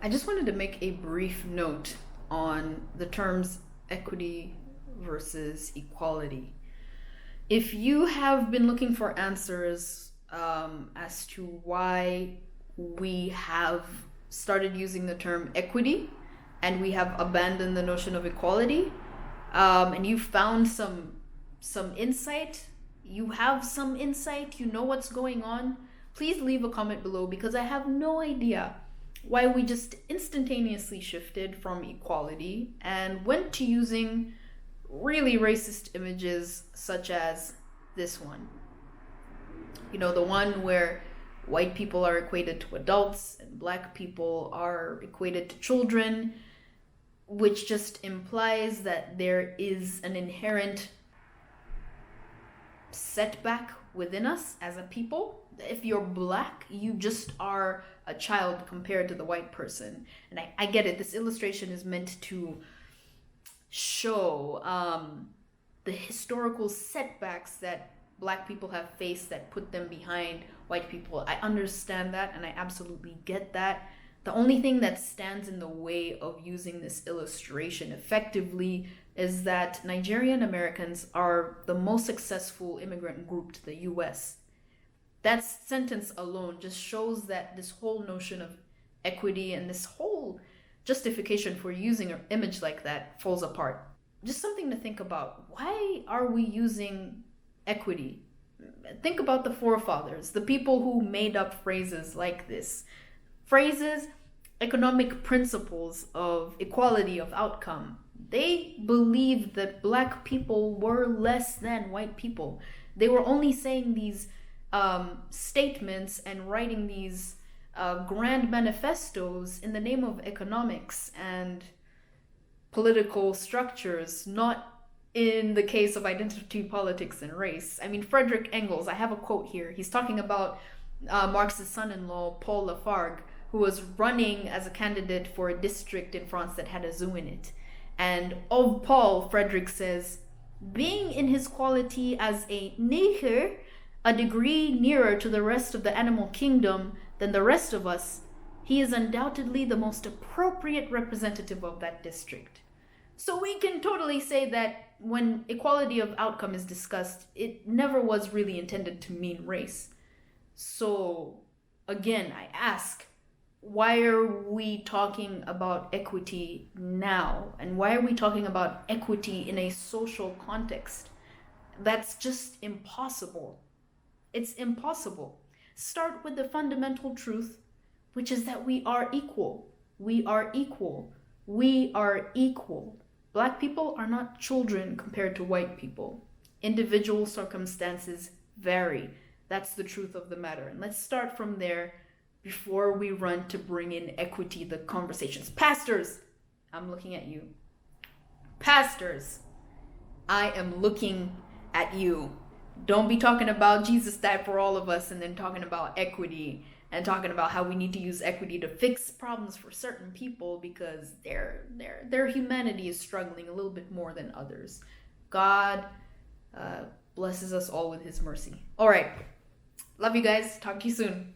I just wanted to make a brief note on the terms equity versus equality. If you have been looking for answers as to why we have started using the term equity and we have abandoned the notion of equality, and you found some insight, you have some insight, you know what's going on, please leave a comment below, because I have no idea why we just instantaneously shifted from equality and went to using really racist images such as this one. You know, the one where white people are equated to adults and black people are equated to children, which just implies that there is an inherent setback within us as a people. If you're black, you just are a child compared to the white person. And I get it. This illustration is meant to show the historical setbacks that black people have faced that put them behind white people. I understand that, and I absolutely get that. The only thing that stands in the way of using this illustration effectively is that Nigerian Americans are the most successful immigrant group to the US. That sentence alone just shows that this whole notion of equity and this whole justification for using an image like that falls apart. Just something to think about. Why are we using equity? Think about the forefathers, the people who made up phrases like this. Phrases, economic principles of equality of outcome. They believed that black people were less than white people. They were only saying these statements and writing these grand manifestos in the name of economics and political structures, not in the case of identity politics and race. I mean, Frederick Engels, I have a quote here. He's talking about Marx's son-in-law, Paul Lafargue, who was running as a candidate for a district in France that had a zoo in it. And of Paul, Frederick says, being in his quality as a nigger, a degree nearer to the rest of the animal kingdom than the rest of us, he is undoubtedly the most appropriate representative of that district. So we can totally say that when equality of outcome is discussed, it never was really intended to mean race. So again, I ask, why are we talking about equity now? And why are we talking about equity in a social context? That's just impossible. It's impossible. Start with the fundamental truth, which is that we are equal. We are equal. We are equal. Black people are not children compared to white people. Individual circumstances vary. That's the truth of the matter. And let's start from there before we run to bring in equity, the conversations. Pastors, I'm looking at you. Pastors, I am looking at you. Don't be talking about Jesus died for all of us and then talking about equity and talking about how we need to use equity to fix problems for certain people because their humanity is struggling a little bit more than others. God blesses us all with his mercy. All right. Love you guys. Talk to you soon.